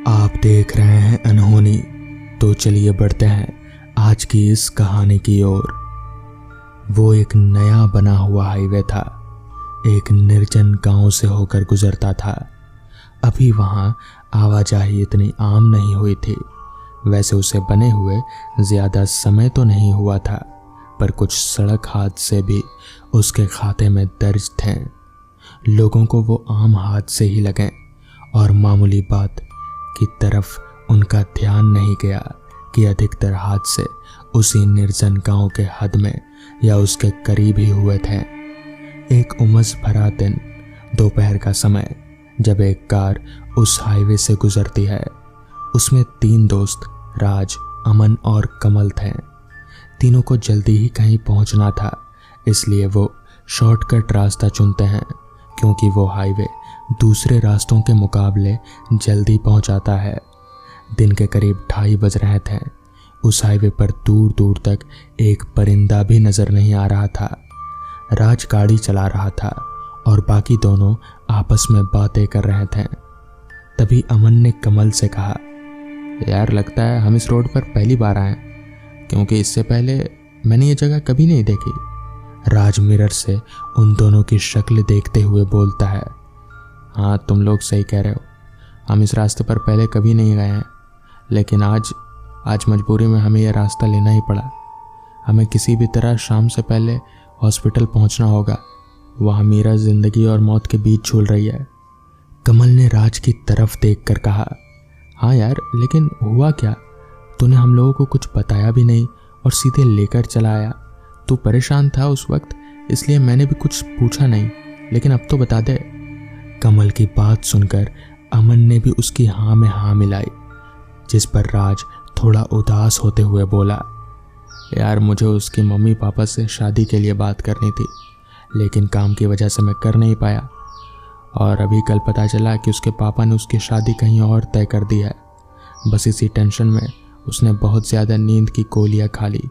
आप देख रहे हैं अनहोनी। तो चलिए बढ़ते हैं आज की इस कहानी की ओर। वो एक नया बना हुआ हाईवे था, एक निर्जन गांव से होकर गुजरता था। अभी वहां आवाजाही इतनी आम नहीं हुई थी। वैसे उसे बने हुए ज्यादा समय तो नहीं हुआ था, पर कुछ सड़क हादसे भी उसके खाते में दर्ज थे। लोगों को वो आम हादसे ही लगे और मामूली बात की तरफ उनका ध्यान नहीं गया कि अधिकतर हादसे उसी निर्जन गांव के हद में या उसके करीब ही हुए थे। एक उमस भरा दिन, दोपहर का समय, जब एक कार उस हाईवे से गुजरती है। उसमें 3 दोस्त राज, अमन और कमल थे। तीनों को जल्दी ही कहीं पहुंचना था, इसलिए वो शॉर्टकट रास्ता चुनते हैं, क्योंकि वो हाईवे दूसरे रास्तों के मुकाबले जल्दी पहुंचाता है। दिन के करीब 2:30 बज रहे थे। उस हाईवे पर दूर दूर तक एक परिंदा भी नजर नहीं आ रहा था। राज गाड़ी चला रहा था और बाकी दोनों आपस में बातें कर रहे थे। तभी अमन ने कमल से कहा, यार लगता है हम इस रोड पर पहली बार आए, क्योंकि इससे पहले मैंने ये जगह कभी नहीं देखी। राज मिरर से उन दोनों की शक्ल देखते हुए बोलता है, हाँ तुम लोग सही कह रहे हो, हम इस रास्ते पर पहले कभी नहीं गए हैं, लेकिन आज मजबूरी में हमें यह रास्ता लेना ही पड़ा। हमें किसी भी तरह शाम से पहले हॉस्पिटल पहुंचना होगा। वहाँ मीरा जिंदगी और मौत के बीच झूल रही है। कमल ने राज की तरफ देखकर कहा, हाँ यार, लेकिन हुआ क्या? तूने हम लोगों को कुछ बताया भी नहीं और सीधे लेकर चला आया। तू परेशान था उस वक्त, इसलिए मैंने भी कुछ पूछा नहीं, लेकिन अब तो बता दे। कमल की बात सुनकर अमन ने भी उसकी हाँ में हाँ मिलाई, जिस पर राज थोड़ा उदास होते हुए बोला, यार मुझे उसकी मम्मी पापा से शादी के लिए बात करनी थी, लेकिन काम की वजह से मैं कर नहीं पाया। और अभी कल पता चला कि उसके पापा ने उसकी शादी कहीं और तय कर दी है। बस इसी टेंशन में उसने बहुत ज़्यादा नींद की गोलियां खा ली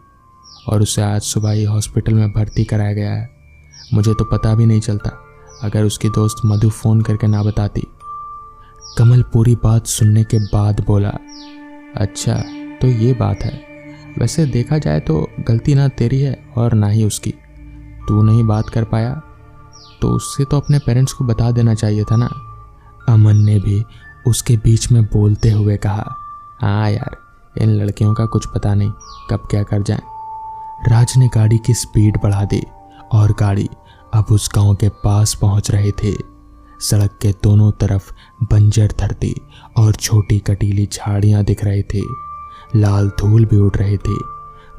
और उसे आज सुबह ही हॉस्पिटल में भर्ती कराया गया है। मुझे तो पता भी नहीं चलता अगर उसकी दोस्त मधु फ़ोन करके ना बताती। कमल पूरी बात सुनने के बाद बोला, अच्छा तो ये बात है। वैसे देखा जाए तो गलती ना तेरी है और ना ही उसकी। तू नहीं बात कर पाया तो उससे तो अपने पेरेंट्स को बता देना चाहिए था ना। अमन ने भी उसके बीच में बोलते हुए कहा, हाँ यार, इन लड़कियों का कुछ पता नहीं कब क्या कर जाए। राज ने गाड़ी की स्पीड बढ़ा दी और गाड़ी अब उस गांव के पास पहुंच रही थी। सड़क के दोनों तरफ बंजर धरती और छोटी कटीली झाड़ियां दिख रही थी। लाल धूल भी उड़ रही थी।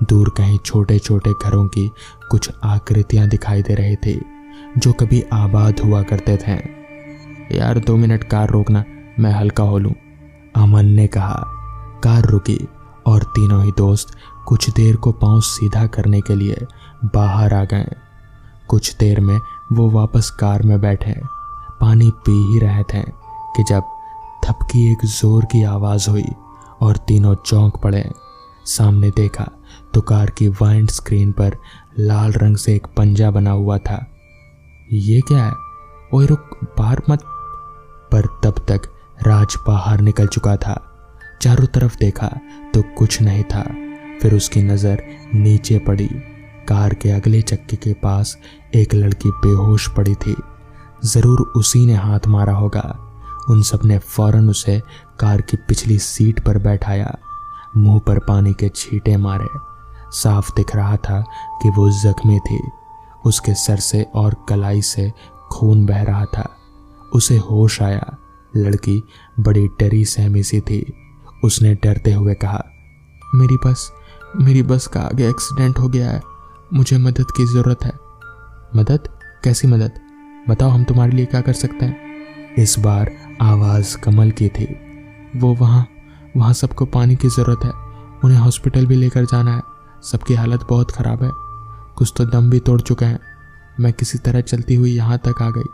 दूर कहीं छोटे छोटे घरों की कुछ आकृतियां दिखाई दे रही थी, जो कभी आबाद हुआ करते थे। यार 2 मिनट कार रोकना, मैं हल्का हो लूं, अमन ने कहा। कार रुकी और तीनों ही दोस्त कुछ देर को पांव सीधा करने के लिए बाहर आ गए। कुछ देर में वो वापस कार में बैठे पानी पी ही रहे थे कि जब थपकी एक जोर की आवाज़ हुई और तीनों चौंक पड़े। सामने देखा तो कार की वाइंड स्क्रीन पर लाल रंग से एक पंजा बना हुआ था। ये क्या है? ओए रुक, बाहर मत। पर तब तक राज बाहर निकल चुका था। चारों तरफ देखा तो कुछ नहीं था। फिर उसकी नज़र नीचे पड़ी। कार के अगले चक्के के पास एक लड़की बेहोश पड़ी थी। ज़रूर उसी ने हाथ मारा होगा। उन सब ने फौरन उसे कार की पिछली सीट पर बैठाया। मुंह पर पानी के छींटे मारे। साफ दिख रहा था कि वो जख्मी थी। उसके सर से और कलाई से खून बह रहा था। उसे होश आया। लड़की बड़ी डरी सहमी सी थी। उसने डरते हुए कहा, मेरी बस का आगे एक्सीडेंट हो गया है, मुझे मदद की ज़रूरत है। मदद? कैसी मदद? बताओ, हम तुम्हारे लिए क्या कर सकते हैं। इस बार आवाज़ कमल की थी। वो वहाँ सबको पानी की ज़रूरत है, उन्हें हॉस्पिटल भी लेकर जाना है। सबकी हालत बहुत ख़राब है, कुछ तो दम भी तोड़ चुके हैं। मैं किसी तरह चलती हुई यहाँ तक आ गई,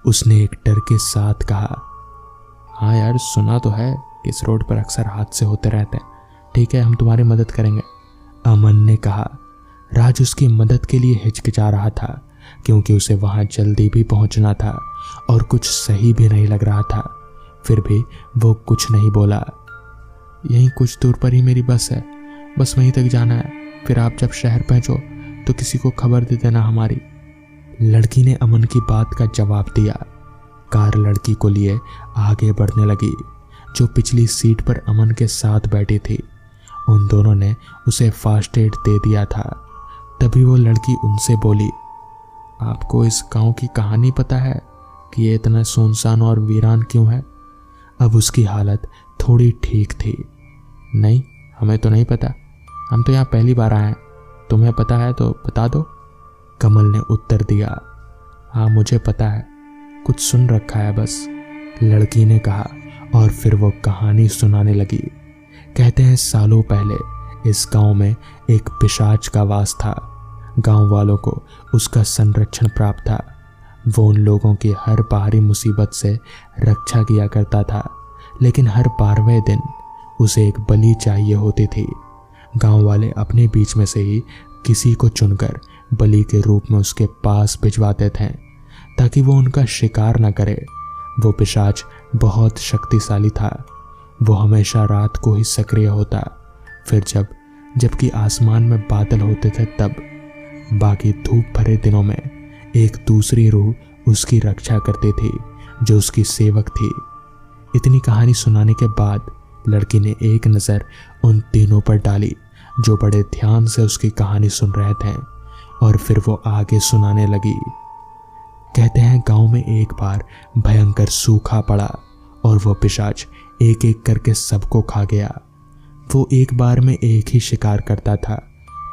उसने एक डर के साथ कहा। हाँ यार, सुना तो है कि इस रोड पर अक्सर हादसे होते रहते हैं। ठीक है, हम तुम्हारी मदद करेंगे, अमन ने कहा। राज उसकी मदद के लिए हिचकिचा रहा था, क्योंकि उसे वहां जल्दी भी पहुंचना था और कुछ सही भी नहीं लग रहा था। फिर भी वो कुछ नहीं बोला। यहीं कुछ दूर पर ही मेरी बस है, बस वहीं तक जाना है, फिर आप जब शहर पहुंचो तो किसी को खबर दे देना हमारी। लड़की ने अमन की बात का जवाब दिया। कार लड़की को लिए आगे बढ़ने लगी। जो पिछली सीट पर अमन के साथ बैठी थी, उन दोनों ने उसे फास्ट एड दे दिया था। तभी वो लड़की उनसे बोली, आपको इस गांव की कहानी पता है कि ये इतना सुनसान और वीरान क्यों है? अब उसकी हालत थोड़ी ठीक थी। नहीं, हमें तो नहीं पता, हम तो यहाँ पहली बार आए हैं, तुम्हें पता है तो बता दो, कमल ने उत्तर दिया। हाँ मुझे पता है, कुछ सुन रखा है बस, लड़की ने कहा और फिर वो कहानी सुनाने लगी। कहते हैं सालों पहले इस गांव में एक पिशाच का वास था। गांव वालों को उसका संरक्षण प्राप्त था। वो उन लोगों की हर बाहरी मुसीबत से रक्षा किया करता था, लेकिन हर 12वें दिन उसे एक बलि चाहिए होती थी। गांव वाले अपने बीच में से ही किसी को चुनकर बलि के रूप में उसके पास भिजवाते थे ताकि वो उनका शिकार न करे। वो पिशाच बहुत शक्तिशाली था। वो हमेशा रात को ही सक्रिय होता, फिर जबकि आसमान में बादल होते थे तब। बाकी धूप भरे दिनों में एक दूसरी रूह उसकी रक्षा करती थी जो उसकी सेवक थी। इतनी कहानी सुनाने के बाद लड़की ने एक नज़र उन तीनों पर डाली जो बड़े ध्यान से उसकी कहानी सुन रहे थे, और फिर वो आगे सुनाने लगी। कहते हैं गांव में एक बार भयंकर सूखा पड़ा और वो पिशाच एक एक करके सबको खा गया। वो एक बार में एक ही शिकार करता था।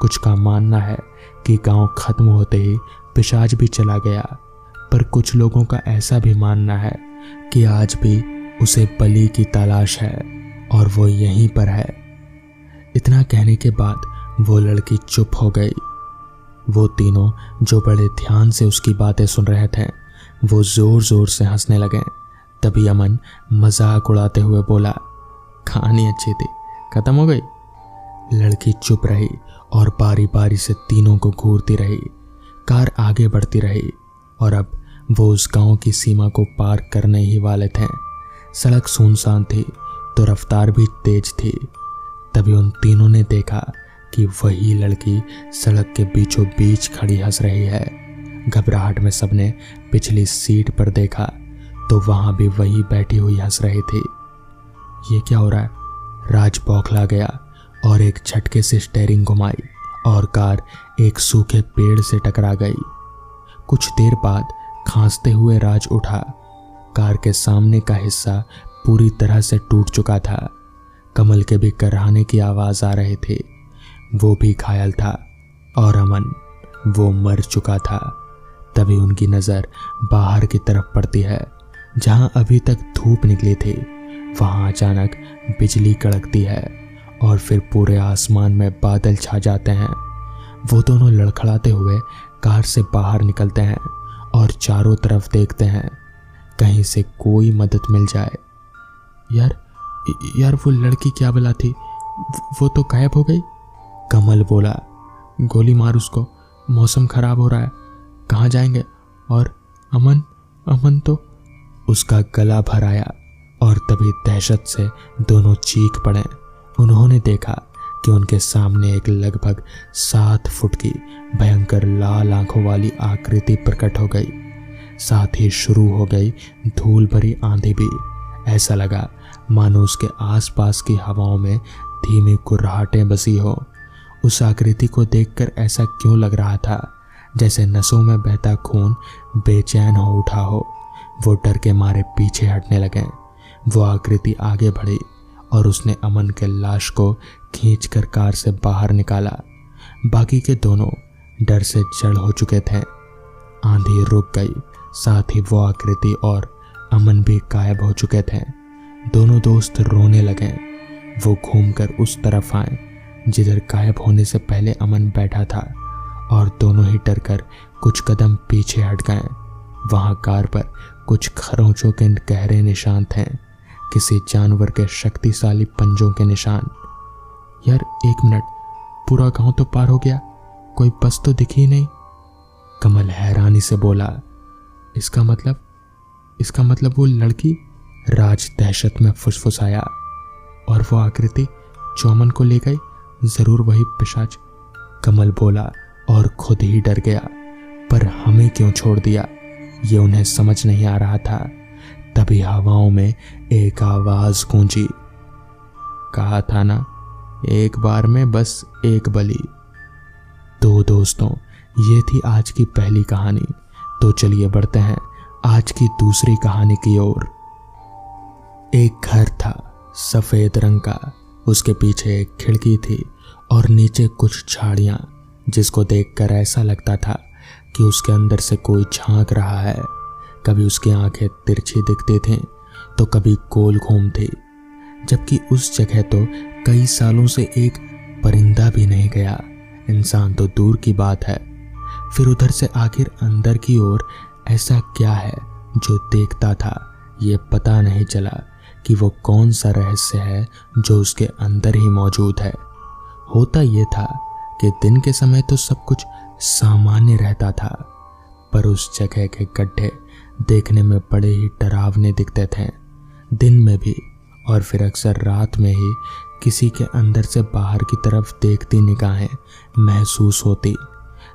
कुछ का मानना है कि गांव खत्म होते ही पिशाच भी चला गया, पर कुछ लोगों का ऐसा भी मानना है कि आज भी उसे बलि की तलाश है और वो यहीं पर है। इतना कहने के बाद वो लड़की चुप हो गई। वो तीनों जो बड़े ध्यान से उसकी बातें सुन रहे थे, वो जोर जोर से हंसने लगे। तभी अमन मजाक उड़ाते हुए बोला, कहानी अच्छी थी, खत्म हो गई? लड़की चुप रही और बारी बारी से तीनों को घूरती रही। कार आगे बढ़ती रही और अब वो उस गांव की सीमा को पार करने ही वाले थे। सड़क सुनसान थी तो रफ्तार भी तेज थी। तभी उन तीनों ने देखा कि वही लड़की सड़क के बीचों बीच खड़ी हंस रही है। घबराहट में सबने पिछली सीट पर देखा तो वहां भी वही बैठी हुई हंस रही थी। ये क्या हो रहा है? राज बौखला गया और एक झटके से स्टीयरिंग घुमाई और कार एक सूखे पेड़ से टकरा गई। कुछ देर बाद खांसते हुए राज उठा। कार के सामने का हिस्सा पूरी तरह से टूट चुका था। कमल के भी कराहने की आवाज आ रही थी। वो भी घायल था और अमन, वो मर चुका था। तभी उनकी नजर बाहर की तरफ पड़ती है जहां अभी तक धूप निकली थी। वहां अचानक बिजली कड़कती है और फिर पूरे आसमान में बादल छा जाते हैं। वो दोनों लड़खड़ाते हुए कार से बाहर निकलते हैं और चारों तरफ देखते हैं, कहीं से कोई मदद मिल जाए। यार वो लड़की क्या बला थी? वो तो गायब हो गई। कमल बोला, गोली मार उसको, मौसम खराब हो रहा है, कहाँ जाएंगे? और अमन तो। उसका गला भर आया और तभी दहशत से दोनों चीख पड़े। उन्होंने देखा कि उनके सामने एक लगभग 7 फुट की भयंकर लाल आंखों वाली आकृति प्रकट हो गई। साथ ही शुरू हो गई धूल भरी आंधी भी। ऐसा लगा मानो उसके आसपास की हवाओं में धीमी कुर्राहटें बसी हो। उस आकृति को देखकर ऐसा क्यों लग रहा था जैसे नसों में बहता खून बेचैन हो उठा हो। वो डर के मारे पीछे हटने लगे। वो आकृति आगे बढ़ी और उसने अमन के लाश को खींचकर कार से बाहर निकाला। बाकी के दोनों डर से जड़ हो चुके थे। आंधी रुक गई, साथ ही वो आकृति और अमन भी गायब हो चुके थे। दोनों दोस्त रोने लगे। वो घूमकर उस तरफ आए जिधर गायब होने से पहले अमन बैठा था और दोनों ही डरकर कुछ कदम पीछे हट गए। वहां कार पर कुछ खरोंचों के गहरे निशान थे, किसी जानवर के शक्तिशाली पंजों के निशान। यार एक मिनट, पूरा गांव तो पार हो गया, कोई बस तो दिखी नहीं। कमल हैरानी से बोला, इसका मतलब वो लड़की राज दहशत में फुसफुसाया। और वो आकृति चौमन को ले गई, जरूर वही पिशाच, कमल बोला और खुद ही डर गया। पर हमें क्यों छोड़ दिया, ये उन्हें समझ नहीं आ रहा था। तभी हवाओं में एक आवाज गूंजी, कहा था ना, एक बार में बस एक बलि। तो दोस्तों, ये थी आज की पहली कहानी। तो चलिए बढ़ते हैं आज की दूसरी कहानी की ओर। एक घर था सफेद रंग का, उसके पीछे एक खिड़की थी और नीचे कुछ झाड़ियां, जिसको देखकर ऐसा लगता था कि उसके अंदर से कोई झांक रहा है। कभी उसकी आंखें तिरछी दिखती थीं तो कभी गोल घूमती, जबकि उस जगह तो कई सालों से एक परिंदा भी नहीं गया, इंसान तो दूर की बात है। फिर उधर से आखिर अंदर की ओर ऐसा क्या है जो देखता था, ये पता नहीं चला कि वो कौन सा रहस्य है जो उसके अंदर ही मौजूद है। होता ये था कि दिन के समय तो सब कुछ सामान्य रहता था, पर उस जगह के गड्ढे देखने में बड़े ही डरावने दिखते थे, दिन में भी और फिर अक्सर रात में ही किसी के अंदर से बाहर की तरफ देखती निगाहें महसूस होती।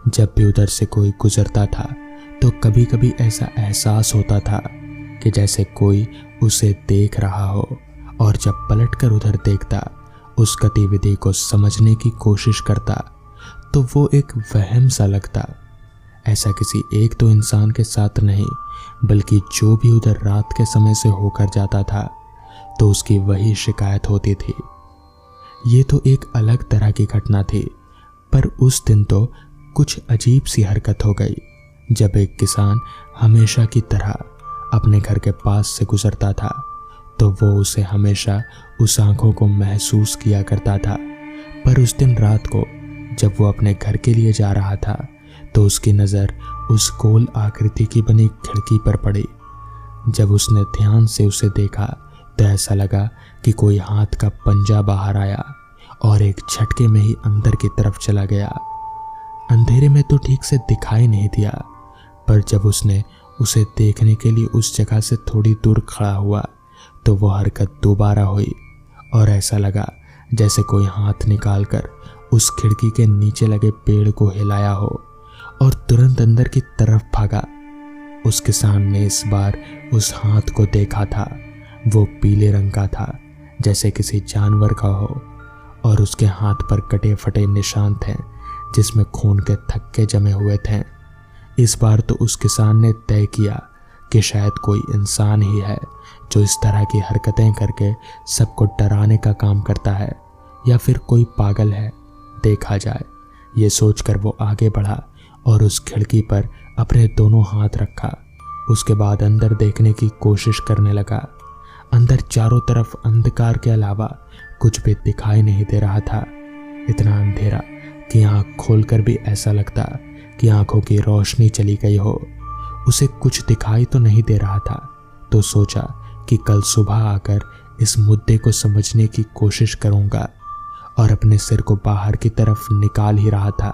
जब भी उधर से कोई गुजरता था तो कभी कभी ऐसा एहसास होता था कि जैसे कोई उसे देख रहा हो, और जब पलटकर उधर देखता, उस गतिविधि को समझने की कोशिश करता, तो वो एक वहम सा लगता। ऐसा किसी एक तो इंसान के साथ नहीं, बल्कि जो भी उधर रात के समय से होकर जाता था तो उसकी वही शिकायत होती थी। ये तो एक अलग तरह की घटना थी, पर उस दिन तो कुछ अजीब सी हरकत हो गई जब एक किसान हमेशा की तरह अपने घर के पास से गुजरता था, तो वो उसे हमेशा उस आंखों को महसूस किया करता था। पर उस दिन रात को जब वो अपने घर के लिए जा रहा था तो उसकी नज़र उस गोल आकृति की बनी खिड़की पर पड़ी। जब उसने ध्यान से उसे देखा तो ऐसा लगा कि कोई हाथ का पंजा बाहर आया और एक झटके में ही अंदर की तरफ चला गया। अंधेरे में तो ठीक से दिखाई नहीं दिया, पर जब उसने उसे देखने के लिए उस जगह से थोड़ी दूर खड़ा हुआ तो वो हरकत दोबारा हुई और ऐसा लगा जैसे कोई हाथ निकालकर उस खिड़की के नीचे लगे पेड़ को हिलाया हो और तुरंत अंदर की तरफ भागा। उस किसान ने इस बार उस हाथ को देखा था। वो पीले रंग का था, जैसे किसी जानवर का हो, और उसके हाथ पर कटे फटे निशान थे जिसमें खून के थक्के जमे हुए थे। इस बार तो उस किसान ने तय किया कि शायद कोई इंसान ही है जो इस तरह की हरकतें करके सबको डराने का काम करता है, या फिर कोई पागल है, देखा जाए। ये सोचकर वो आगे बढ़ा और उस खिड़की पर अपने दोनों हाथ रखा। उसके बाद अंदर देखने की कोशिश करने लगा। अंदर चारों तरफ अंधकार के अलावा कुछ भी दिखाई नहीं दे रहा था। इतना अंधेरा कि आंख खोलकर भी ऐसा लगता कि आंखों की रोशनी चली गई हो। उसे कुछ दिखाई तो नहीं दे रहा था, तो सोचा कि कल सुबह आकर इस मुद्दे को समझने की कोशिश करूंगा, और अपने सिर को बाहर की तरफ निकाल ही रहा था।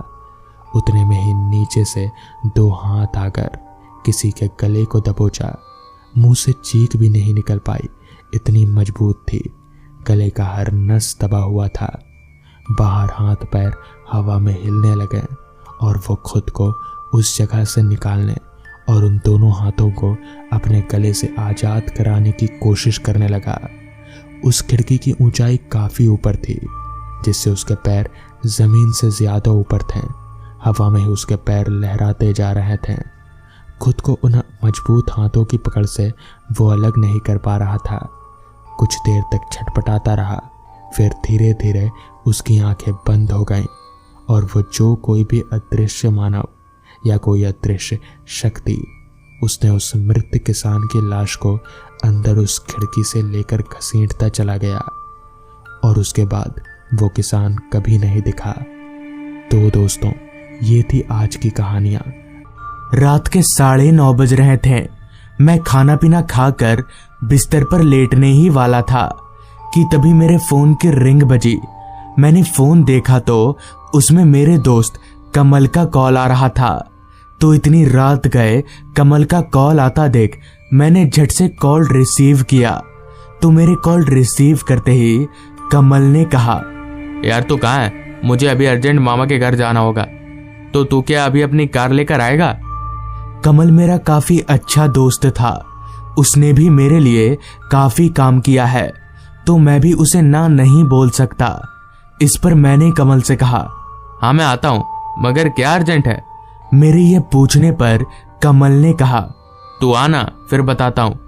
उतने में ही नीचे से दो हाथ आकर किसी के गले को दबोचा। मुंह से चीख भी नहीं निकल पाई, इतनी मजबूत थी। गले का हर नस दबा हुआ था। बाहर हाथ पैर हवा में हिलने लगे और वो खुद को उस जगह से निकालने और उन दोनों हाथों को अपने गले से आजाद कराने की कोशिश करने लगा। उस खिड़की की ऊंचाई काफी ऊपर थी, जिससे उसके पैर जमीन से ज्यादा ऊपर थे। हवा में ही उसके पैर लहराते जा रहे थे। खुद को उन मजबूत हाथों की पकड़ से वो अलग नहीं कर पा रहा था। कुछ देर तक छटपटाता रहा, फिर धीरे धीरे उसकी आंखें बंद हो गईं और वो जो कोई भी अदृश्य मानव या कोई अदृश्य शक्ति, उसने उस मृत किसान की लाश को अंदर उस खिड़की से लेकर घसीटता चला गया, और उसके बाद वो किसान कभी नहीं दिखा। तो दोस्तों, ये थी आज की कहानियां। रात के 9:30 बज रहे थे। मैं खाना पीना खाकर बिस्तर पर लेटने ही वाला था कि तभी मेरे फोन की रिंग बजी। मैंने फोन देखा तो उसमें मेरे दोस्त कमल का कॉल आ रहा था। तो इतनी रात गए कमल का कॉल आता देख मैंने झट से कॉल रिसीव किया। तो मेरे कॉल रिसीव करते ही कमल ने कहा, यार तू कहाँ है? मुझे अभी अर्जेंट मामा के घर जाना होगा, तो तू क्या अभी अपनी कार लेकर आएगा? कमल मेरा काफी अच्छा दोस्त था, उसने भी मेरे लिए काफी काम किया है, तो मैं भी उसे ना नहीं बोल सकता। इस पर मैंने कमल से कहा, हाँ मैं आता हूँ, मगर क्या अर्जेंट है? मेरे ये पूछने पर कमल ने कहा, तू आना फिर बताता हूँ।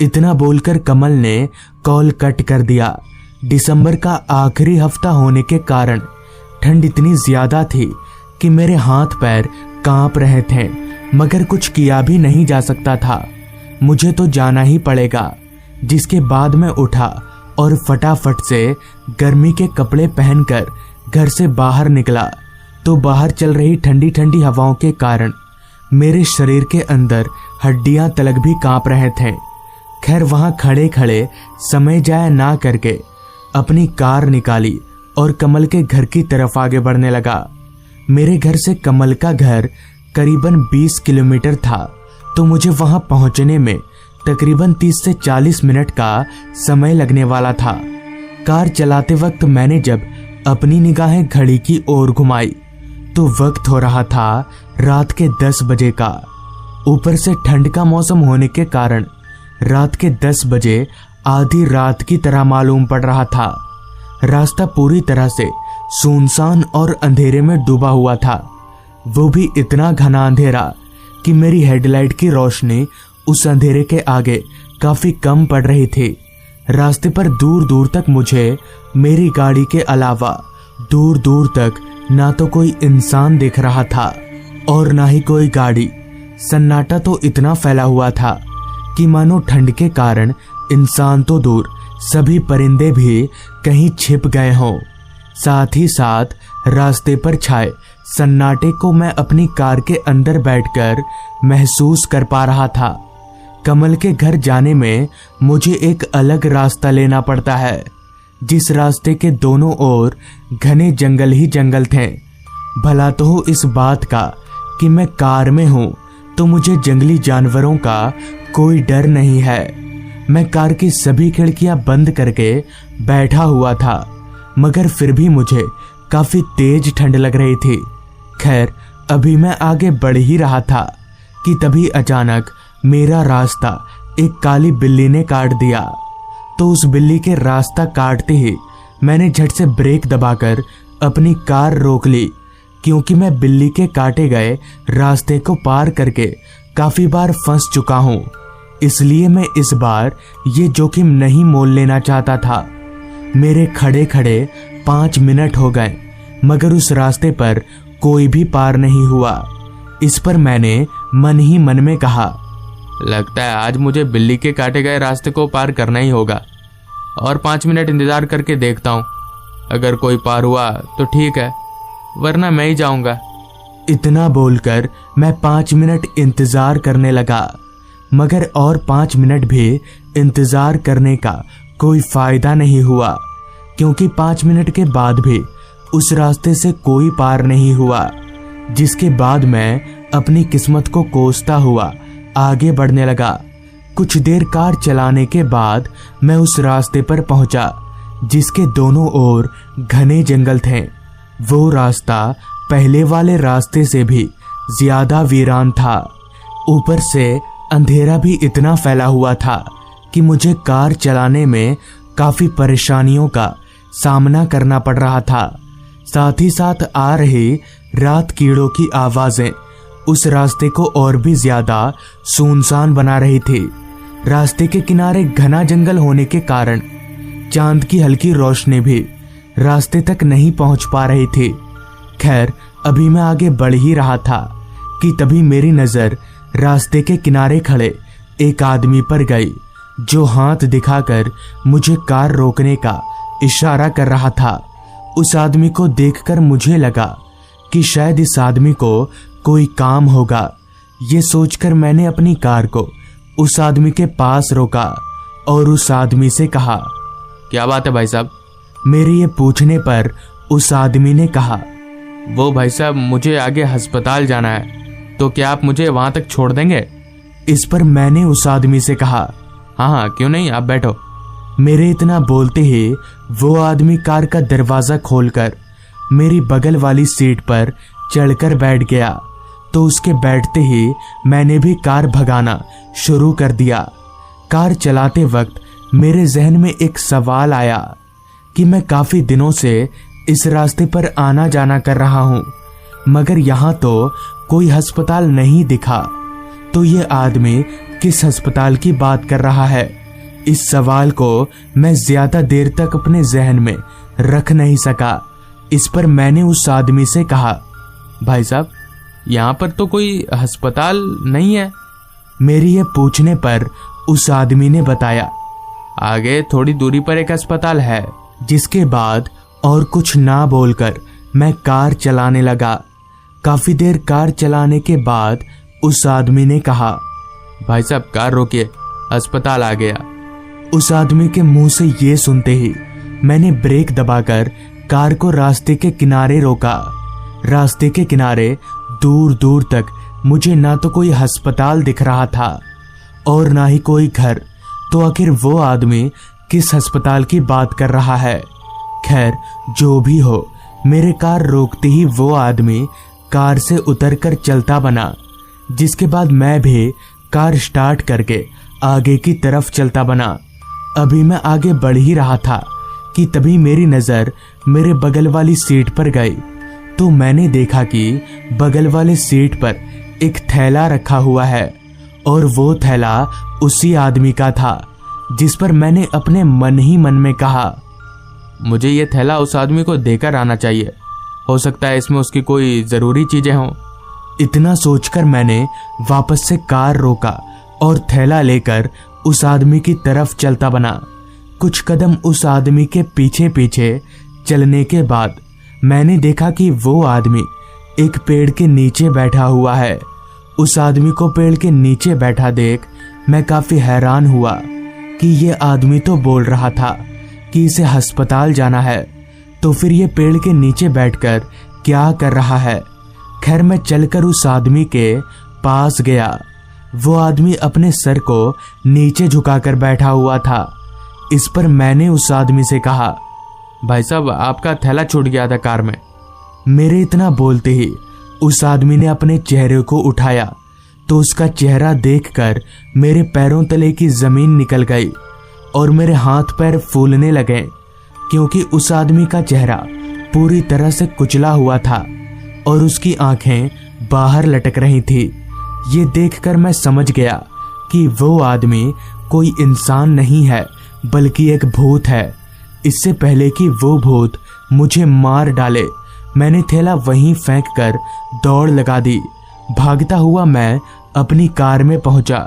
इतना बोलकर कमल ने कॉल कट कर दिया। दिसंबर का आखिरी हफ्ता होने के कारण ठंड इतनी ज्यादा थी कि मेरे हाथ पैर कांप रहे थे, मगर कुछ किया भी नहीं जा सकता था। मुझे तो जाना ही पड़ेगा। जिसके बाद मैं उठा और फटाफट से गर्मी के कपड़े पहनकर घर से बाहर निकला। तो बाहर चल रही ठंडी ठंडी हवाओं के कारण मेरे शरीर के अंदर हड्डियां तलक भी कांप रहे थे। खैर वहां खड़े खड़े समय जाया ना करके अपनी कार निकाली और कमल के घर की तरफ आगे बढ़ने लगा। मेरे घर से कमल का घर करीबन 20 किलोमीटर था, तो मुझे वहां पहुंचने में तकरीबन 30 से 40 मिनट का समय लगने वाला था। कार चलाते वक्त मैंने जब अपनी निगाहें घड़ी की ओर घुमाई तो वक्त हो रहा था रात के 10 बजे का। ऊपर से ठंड का मौसम होने के कारण रात के 10 बजे आधी रात की तरह मालूम पड़ रहा था। रास्ता पूरी तरह से सुनसान और अंधेरे में डूबा हुआ था, वो भी इतना घना अंधेरा कि मेरी हेडलाइट की रोशनी उस अंधेरे के आगे काफी कम पड़ रही थी। रास्ते पर दूर दूर तक मुझे मेरी गाड़ी के अलावा दूर दूर तक ना तो कोई इंसान दिख रहा था और ना ही कोई गाड़ी। सन्नाटा तो इतना फैला हुआ था कि मानो ठंड के कारण इंसान तो दूर, सभी परिंदे भी कहीं छिप गए हों। साथ ही साथ रास्ते पर छाए सन्नाटे को मैं अपनी कार के अंदर बैठकर महसूस कर पा रहा था। कमल के घर जाने में मुझे एक अलग रास्ता लेना पड़ता है, जिस रास्ते के दोनों ओर घने जंगल ही जंगल थे। भला तो हो इस बात का कि मैं कार में हूं तो मुझे जंगली जानवरों का कोई डर नहीं है। मैं कार की सभी खिड़कियां बंद करके बैठा हुआ था, मगर फिर भी मुझे काफी तेज ठंड लग रही थी। खैर अभी मैं आगे बढ़ ही रहा था कि तभी अचानक मेरा रास्ता एक काली बिल्ली ने काट दिया। तो उस बिल्ली के रास्ता काटते ही मैंने झट से ब्रेक दबाकर अपनी कार रोक ली, क्योंकि मैं बिल्ली के काटे गए रास्ते को पार करके काफी बार फंस चुका हूं। इसलिए मैं इस बार ये जोखिम नहीं मोल लेना चाहता था। मेरे खड़े खड़े 5 मिनट हो गए, मगर उस रास्ते पर कोई भी पार नहीं हुआ। इस पर मैंने मन ही मन में कहा, लगता है आज मुझे बिल्ली के काटे गए रास्ते को पार करना ही होगा, और 5 मिनट इंतजार करके देखता हूँ। अगर कोई पार हुआ तो ठीक है, वरना मैं ही जाऊंगा। इतना बोलकर मैं 5 मिनट इंतजार करने लगा, मगर और 5 मिनट भी इंतजार करने का कोई फायदा नहीं हुआ, क्योंकि 5 मिनट के बाद भी उस रास्ते से कोई पार नहीं हुआ। जिसके बाद मैं अपनी किस्मत को कोसता हुआ आगे बढ़ने लगा। कुछ देर कार चलाने के बाद मैं उस रास्ते पर पहुंचा, जिसके दोनों ओर घने जंगल थे। वो रास्ता पहले वाले रास्ते से भी ज्यादा वीरान था। ऊपर से अंधेरा भी इतना फैला हुआ था कि मुझे कार चलाने में काफी परेशानियों का सामना करना पड़ रहा था। साथ ही साथ आ रही रात कीड़ों की आवाजें उस रास्ते को और भी ज्यादा सुनसान बना रही थी। रास्ते के किनारे घना जंगल होने के कारण चांद की हल्की रोशनी भी रास्ते तक नहीं पहुंच पा रही थी। खैर अभी मैं आगे बढ़ ही रहा था कि तभी मेरी नजर रास्ते के किनारे खड़े एक आदमी पर गई, जो हाथ दिखाकर मुझे कार रोकने का इशारा कर रहा था। उस आदमी को देखकर मुझे लगा कि शायद इस आदमी को कोई काम होगा। ये सोचकर मैंने अपनी कार को उस आदमी के पास रोका और उस आदमी से कहा, क्या बात है भाई साहब? मेरे ये पूछने पर उस आदमी ने कहा, वो भाई साहब मुझे आगे अस्पताल जाना है, तो क्या आप मुझे वहां तक छोड़ देंगे? इस पर मैंने उस आदमी से कहा, हाँ क्यों नहीं, आप बैठो। मेरे इतना बोलते ही वो आदमी कार का दरवाजा खोलकर मेरी बगल वाली सीट पर चढ़कर बैठ गया। तो उसके बैठते ही मैंने भी कार भगाना शुरू कर दिया। कार चलाते वक्त मेरे जहन में एक सवाल आया कि मैं काफी दिनों से इस रास्ते पर आना जाना कर रहा हूं, मगर यहां तो कोई अस्पताल नहीं दिखा। तो ये आदमी किस अस्पताल की बात कर रहा है? इस सवाल को मैं ज्यादा देर तक अपने जहन में रख नहीं सका। इस पर मैंने उस आदमी से कहा, भाई साहब यहाँ पर तो कोई अस्पताल नहीं है। मेरी ये पूछने पर उस आदमी ने बताया, आगे थोड़ी दूरी पर एक अस्पताल है। जिसके बाद और कुछ ना बोलकर मैं कार चलाने लगा। काफी देर कार चलाने के बाद उस आदमी ने कहा, भाई साहब कार रोकिए, अस्पताल आ गया। उस आदमी के मुंह से ये सुनते ही मैंने ब्रेक दबाकर कार को रास्ते के किनारे रोका। रास्ते के किनारे दूर दूर तक मुझे ना तो कोई अस्पताल दिख रहा था और ना ही कोई घर। तो आखिर वो आदमी किस अस्पताल की बात कर रहा है? खैर जो भी हो, मेरे कार रोकते ही वो आदमी कार से उतरकर चलता बना। जिसके बाद मैं भी कार स्टार्ट करके आगे की तरफ चलता बना। अभी मैं आगे बढ़ ही रहा था कि तभी मेरी नजर मेरे बगल वाली सीट पर गई। तो मैंने देखा कि बगल वाले सीट पर एक थैला रखा हुआ है और वो थैला उसी आदमी का था, जिस पर मैंने अपने मन ही मन में कहा, मुझे ये थैला उस आदमी को देकर आना चाहिए, हो सकता है इसमें उसकी कोई जरूरी चीजें हों। इतना सोचकर मैंने वापस से कार रोका और थैला लेकर उस आदमी की तरफ चलता बना। कुछ कदम उस आदमी के पीछे पीछे चलने के बाद मैंने देखा कि वो आदमी एक पेड़ के नीचे बैठा हुआ है। उस आदमी को पेड़ के नीचे बैठा देख मैं काफी हैरान हुआ कि ये आदमी तो बोल रहा था कि इसे अस्पताल जाना है, तो फिर ये पेड़ के नीचे बैठकर क्या कर रहा है? खैर मैं चलकर उस आदमी के पास गया। वो आदमी अपने सर को नीचे झुकाकर बैठा हुआ था। इस पर मैंने उस आदमी से कहा, भाई साहब आपका थैला छूट गया था कार में। मेरे इतना बोलते ही उस आदमी ने अपने चेहरे को उठाया तो उसका चेहरा देखकर मेरे पैरों तले की जमीन निकल गई और मेरे हाथ पैर फूलने लगे, क्योंकि उस आदमी का चेहरा पूरी तरह से कुचला हुआ था और उसकी आंखें बाहर लटक रही थी। ये देखकर मैं समझ गया कि वो आदमी कोई इंसान नहीं है बल्कि एक भूत है। इससे पहले कि वो भूत मुझे मार डाले, मैंने थैला वहीं फेंक कर दौड़ लगा दी। भागता हुआ मैं अपनी कार में पहुंचा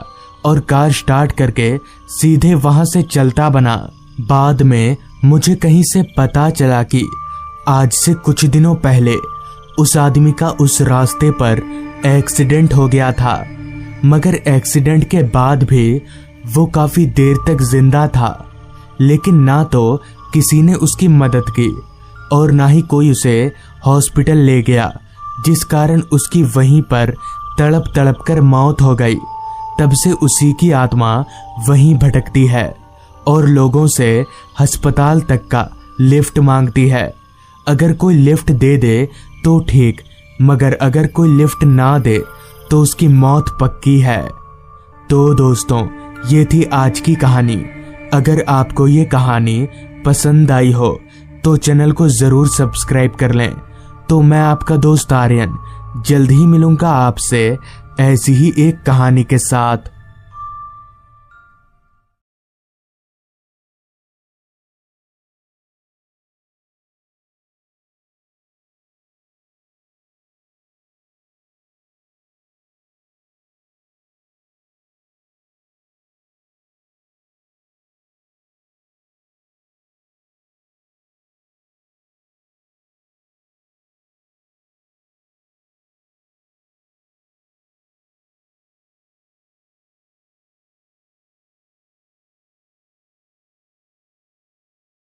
और कार स्टार्ट करके सीधे वहां से चलता बना। बाद में मुझे कहीं से पता चला कि आज से कुछ दिनों पहले उस आदमी का उस रास्ते पर एक्सीडेंट हो गया था, मगर एक्सीडेंट के बाद भी वो काफी देर तक जिंदा था। लेकिन ना तो किसी ने उसकी मदद की और ना ही कोई उसे हॉस्पिटल ले गया, जिस कारण उसकी वहीं पर तड़प तड़प कर मौत हो गई। तब से उसी की आत्मा वहीं भटकती है और लोगों से अस्पताल तक का लिफ्ट मांगती है। अगर कोई लिफ्ट दे दे तो ठीक, मगर अगर कोई लिफ्ट ना दे तो उसकी मौत पक्की है। तो दोस्तों, ये थी आज की कहानी। अगर आपको ये कहानी पसंद आई हो तो चैनल को जरूर सब्सक्राइब कर लें। तो मैं आपका दोस्त आर्यन जल्द ही मिलूंगा आपसे ऐसी ही एक कहानी के साथ।